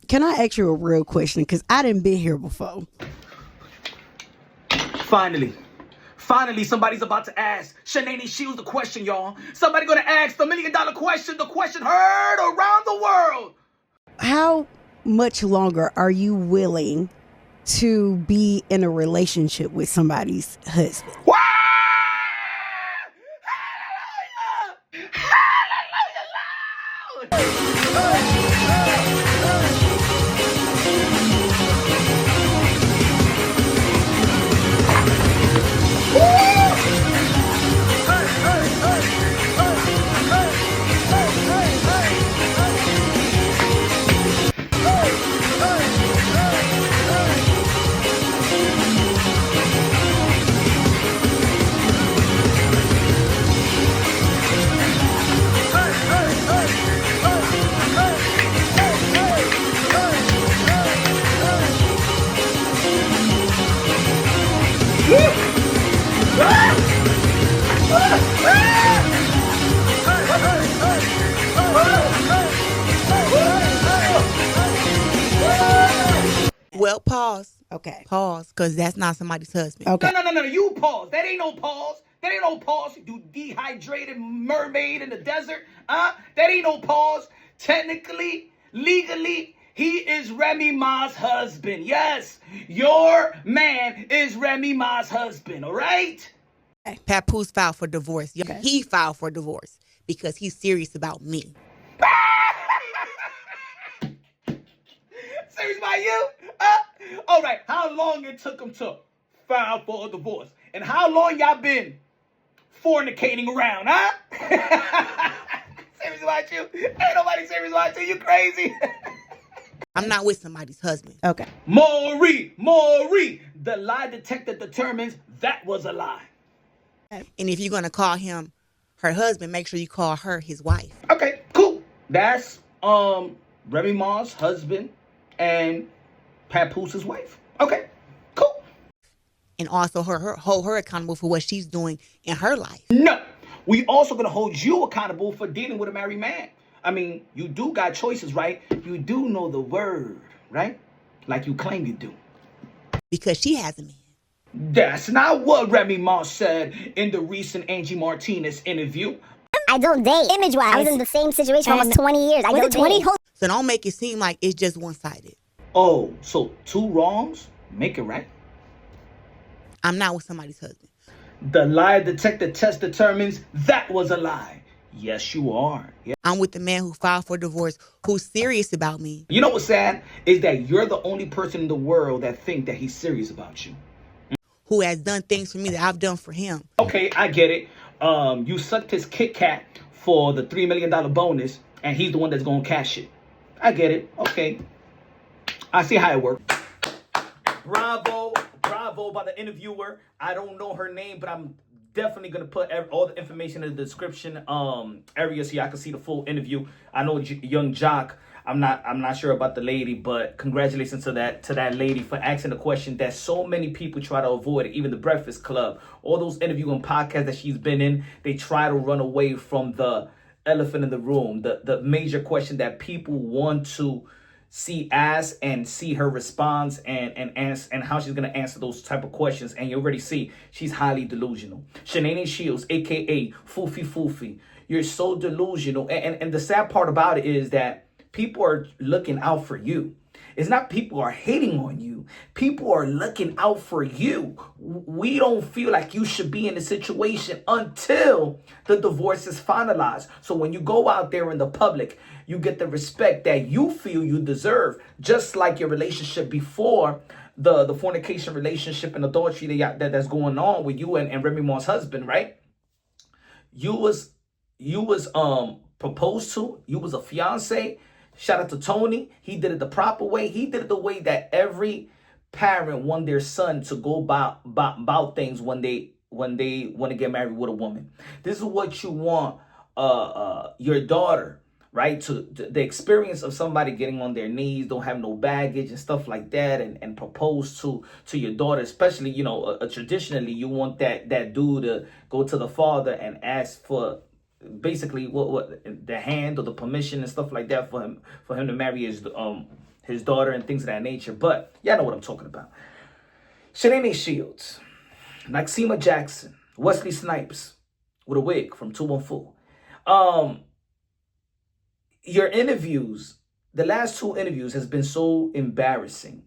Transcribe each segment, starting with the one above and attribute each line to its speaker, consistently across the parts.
Speaker 1: Can I ask you a real question? Because I didn't been here before.
Speaker 2: Finally, somebody's about to ask Shanae Shields the question, y'all. Somebody gonna ask the $1 million question, the question heard around the world.
Speaker 1: How much longer are you willing to be in a relationship with somebody's husband?
Speaker 2: Wah! Hallelujah! Hallelujah, Lord!
Speaker 3: Well, pause.
Speaker 1: Okay.
Speaker 3: Pause, because that's not somebody's husband.
Speaker 1: Okay.
Speaker 2: No. You pause. That ain't no pause. That ain't no pause. You dehydrated mermaid in the desert. That ain't no pause. Technically, legally, he is Remy Ma's husband. Yes, your man is Remy Ma's husband. All right?
Speaker 3: Papoose filed for divorce.
Speaker 1: Okay.
Speaker 3: He filed for divorce because he's serious about me.
Speaker 2: Serious about you? All right. How long it took him to file for a divorce? And how long y'all been fornicating around, huh? Serious about you? Ain't nobody serious about you. You crazy?
Speaker 3: I'm not with somebody's husband.
Speaker 1: Okay.
Speaker 2: Maury. The lie detector determines that was a lie.
Speaker 3: And if you're going to call him her husband, make sure you call her his wife.
Speaker 2: Okay, cool. That's Remy Ma's husband and Papoose's wife. Okay, cool.
Speaker 3: And also hold her accountable for what she's doing in her life.
Speaker 2: No, we also gonna hold you accountable for dealing with a married man. I mean, you do got choices, right? You do know the word, right? Like you claim you do.
Speaker 3: Because she has a man.
Speaker 2: That's not what Remy Ma said in the recent Angie Martinez interview.
Speaker 4: I don't date. Image-wise, I was in the same situation for almost 20 years. I don't date.
Speaker 3: So don't make it seem like it's just one-sided.
Speaker 2: Oh, so two wrongs make it right?
Speaker 3: I'm not with somebody's husband.
Speaker 2: The lie detector test determines that was a lie. Yes, you are. Yeah.
Speaker 3: I'm with the man who filed for divorce, who's serious about me.
Speaker 2: You know what's sad? Is that you're the only person in the world that think that he's serious about you.
Speaker 3: Who has done things for me that I've done for him.
Speaker 2: Okay, I get it. You sucked his Kit Kat for the $3 million bonus, and he's the one that's going to cash it. I get it. Okay. I see how it works. Bravo by the interviewer. I don't know her name, but I'm definitely going to put all the information in the description area so y'all can see the full interview. I know young Jock. I'm not sure about the lady, but congratulations to that lady for asking the question that so many people try to avoid it. Even the Breakfast Club, all those interviewing podcasts that she's been in, they try to run away from the elephant in the room, the major question that people want to see asked and see her response and how she's gonna answer those type of questions. And you already see she's highly delusional. Shanae Shields, aka Foofy, you're so delusional. And the sad part about it is that people are looking out for you. It's not people are hating on you. People are looking out for you. We don't feel like you should be in a situation until the divorce is finalized. So when you go out there in the public, you get the respect that you feel you deserve, just like your relationship before the fornication relationship and adultery that's going on with you and Remy Ma's husband, right? You was proposed to. You was a fiance. Shout out to Tony. He did it the proper way. He did it the way that every parent want their son to go about things when they want to get married with a woman. This is what you want your daughter, right? To the experience of somebody getting on their knees, don't have no baggage and stuff like that, and propose to your daughter, especially, traditionally you want that dude to go to the father and ask for basically what the hand or the permission and stuff like that for him to marry his daughter and things of that nature. But y'all know what I'm talking about. Shanae Shields, Naxima Jackson, Wesley Snipes with a wig from 214. Your interviews, the last 2 interviews has been so embarrassing.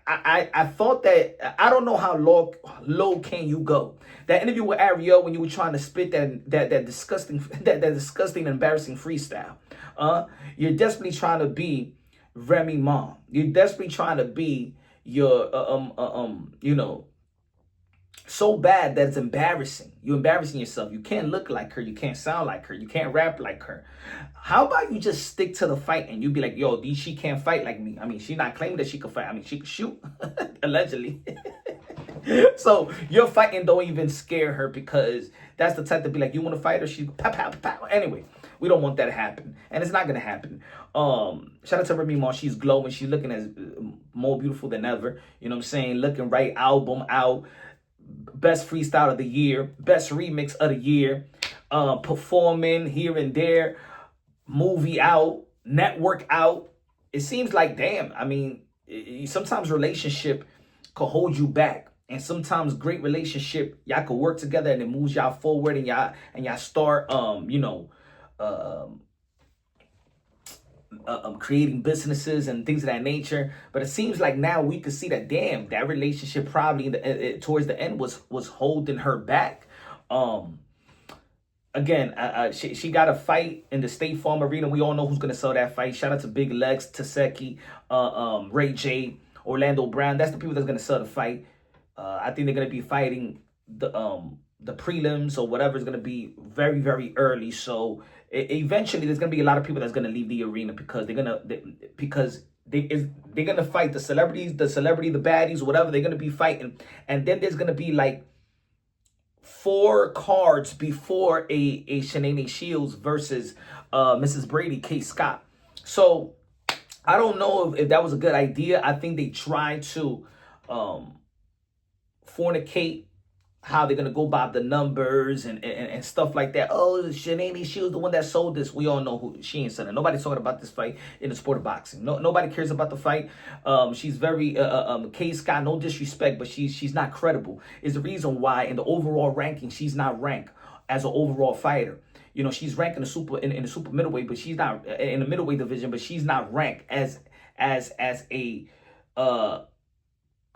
Speaker 2: I thought that, I don't know how low can you go. That interview with Ariel when you were trying to spit that disgusting disgusting embarrassing freestyle. You're desperately trying to be Remy Ma. You're desperately trying to be your you know, so bad that it's embarrassing. You're embarrassing yourself. You can't look like her. You can't sound like her. You can't rap like her. How about you just stick to the fight and you be like, yo, she can't fight like me. I mean, she's not claiming that she can fight. I mean, she can shoot, allegedly. So your fighting don't even scare her because that's the type to be like, you want to fight her? She pow, pow, pow. Anyway, we don't want that to happen. And it's not going to happen. Shout out to Remy Ma. She's glowing. She's looking as more beautiful than ever. You know what I'm saying? Looking right. Album out. Best freestyle of the year, best remix of the year, performing here and there, movie out, network out. It seems like, damn, I mean, sometimes relationship could hold you back. And sometimes great relationship, y'all could work together and it moves y'all forward and y'all start, you know, creating businesses and things of that nature. But it seems like now we could see that, damn, that relationship probably towards the end was holding her back. Again, she got a fight in the State Farm Arena. We all know who's gonna sell that fight. Shout out to Big Lex, Taseki, Ray J, Orlando Brown. That's the people that's gonna sell the fight. I think they're gonna be fighting the prelims or whatever is gonna be very, very early. So eventually there's gonna be a lot of people that's gonna leave the arena because they're gonna fight the celebrities, the baddies, whatever. They're gonna be fighting, and then there's gonna be like 4 cards before a Shanae Shields versus Mrs. Brady K. Scott. So I don't know if that was a good idea. I think they tried to fornicate how they're going to go by the numbers and stuff like that. Oh, Shanae, she was the one that sold this. We all know who she ain't selling. Nobody's talking about this fight in the sport of boxing. Nobody cares about the fight. She's very, K. Scott, no disrespect, but she's not credible. Is the reason why in the overall ranking, she's not ranked as an overall fighter. You know, she's ranked in the super middleweight, but she's not in the middleweight division, but she's not ranked as a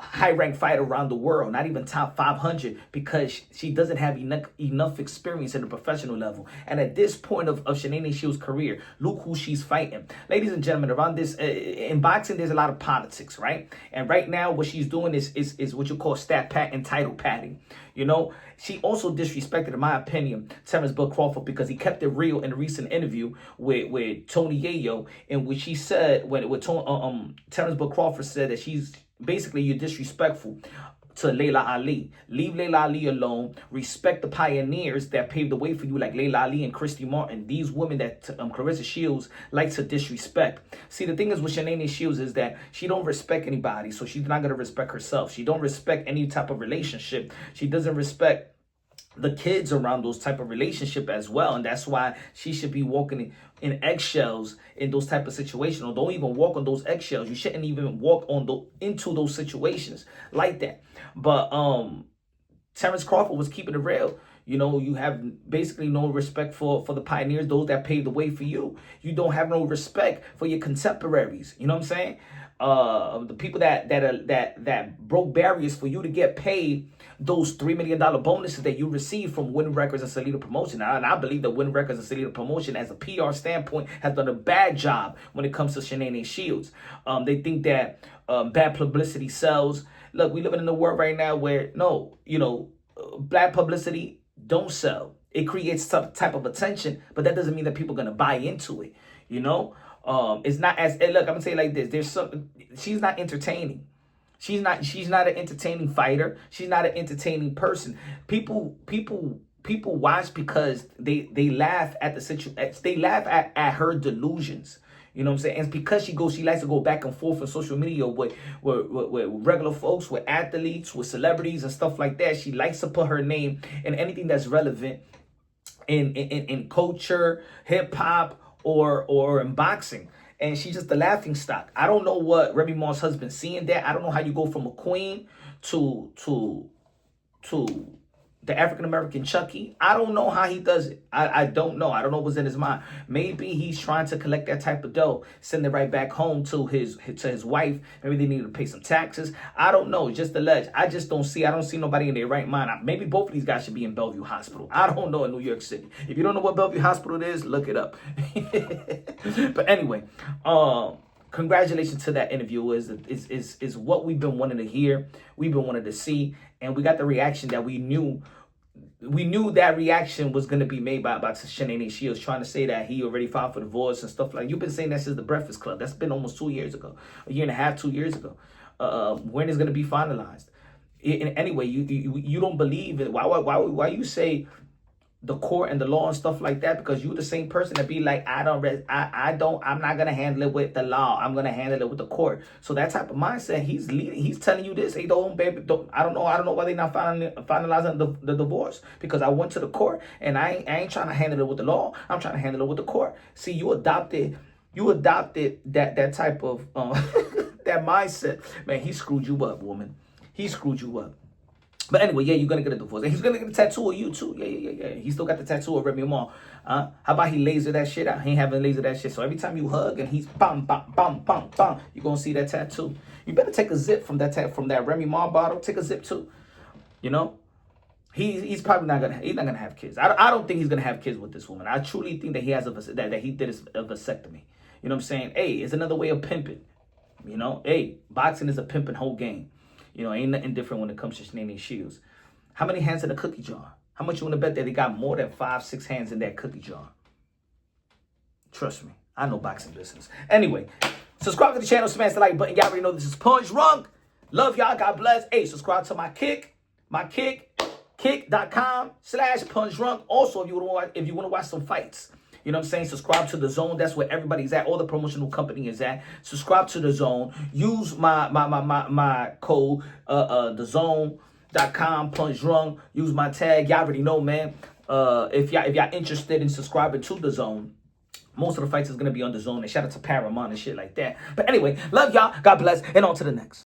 Speaker 2: high-ranked fighter around the world, not even top 500, because she doesn't have enough experience at the professional level. And at this point of Shanae Shields' career, look who she's fighting. Ladies and gentlemen, around this, in boxing, there's a lot of politics, right? And right now, what she's doing is what you call stat pat and title padding. You know, she also disrespected, in my opinion, Terrence Bud Crawford because he kept it real in a recent interview with Tony Yayo, in which he said, Terrence Bud Crawford said that basically, you're disrespectful to Layla Ali. Leave Layla Ali alone. Respect the pioneers that paved the way for you, like Layla Ali and Christy Martin. These women that Claressa Shields likes to disrespect. See, the thing is with Shanae Shields is that she don't respect anybody, so she's not going to respect herself. She don't respect any type of relationship. She doesn't respect the kids around those type of relationship as well, and that's why she should be walking in eggshells in those type of situations. Or don't even walk on those eggshells. You shouldn't even walk into those situations like that. But Terrence Crawford was keeping it real. You know, you have basically no respect for the pioneers, those that paved the way for you. You don't have no respect for your contemporaries. You know what I'm saying? The people that broke barriers for you to get paid those $3 million bonuses that you received from Win Records and Salida Promotion. And I believe that Win Records and Salida Promotion, as a PR standpoint, has done a bad job when it comes to Shanae Shields. They think that bad publicity sells. Look, we living in a world right now where, bad publicity don't sell. It creates some type of attention, but that doesn't mean that people are going to buy into it, you know? It's not as, look, I'm going to say it like this. She's not entertaining. She's not an entertaining fighter. She's not an entertaining person. People watch because they laugh at the situation. They laugh at her delusions. You know what I'm saying? And because she likes to go back and forth on social media with regular folks, with athletes, with celebrities and stuff like that. She likes to put her name in anything that's relevant in culture, hip hop, or in boxing. and she's just the laughing stock. I don't know what Remy Ma's husband seeing that. I don't know how you go from a queen to the African-American Chucky. I don't know how he does it. I don't know. I don't know what's in his mind. Maybe he's trying to collect that type of dough, send it right back home to his wife. Maybe they need to pay some taxes. I don't know. Just alleged. I just don't see. I don't see nobody in their right mind. Maybe both of these guys should be in Bellevue Hospital. I don't know, in New York City. If you don't know what Bellevue Hospital is, look it up. But anyway, congratulations to that interview. Is what we've been wanting to hear. We've been wanting to see, and we got the reaction that we knew. We knew that reaction was going to be made by Shanae. She was trying to say that he already filed for divorce and stuff like. You've been saying that since the Breakfast Club. That's been almost 2 years ago, a year and a half, 2 years ago. When is going to be finalized? Anyway, you don't believe it. Why you say the court and the law and stuff like that? Because you're the same person that be like, I'm not gonna handle it with the law. I'm gonna handle it with the court. So that type of mindset, he's leading. He's telling you this. Hey, don't, baby, don't. I don't know why they not finalizing the divorce, because I went to the court and I ain't trying to handle it with the law. I'm trying to handle it with the court. See, you adopted that type of that mindset. Man, he screwed you up, woman. He screwed you up. But anyway, yeah, you're going to get a divorce. And he's going to get a tattoo of you, too. Yeah. He still got the tattoo of Remy Ma. How about he laser that shit out? He ain't having laser that shit. So every time you hug and he's bam, bam, bam, bam, bam, you're going to see that tattoo. You better take a zip from that Remy Ma bottle. Take a zip, too. You know? He's probably not going to have kids. I don't think he's going to have kids with this woman. I truly think that he has that he did a vasectomy. You know what I'm saying? Hey, it's another way of pimping. You know? Hey, boxing is a pimping whole game. You know, ain't nothing different when it comes to Shanae Shields. How many hands in a cookie jar? How much you want to bet that they got more than 5-6 hands in that cookie jar? Trust me, I know boxing business. Anyway, subscribe to the channel, smash the like button. Y'all already know this is Punch Drunk. Love y'all. God bless. Hey, subscribe to my kick, kick.com/punchdrunk. Also, if you want to watch some fights. You know what I'm saying? Subscribe to The Zone. That's where everybody's at. All the promotional company is at. Subscribe to The Zone. Use my code, thezone.com, punch drunk. Use my tag. Y'all already know, man. If y'all interested in subscribing to The Zone, most of the fights is going to be on The Zone. And shout out to Paramount and shit like that. But anyway, love y'all. God bless. And on to the next.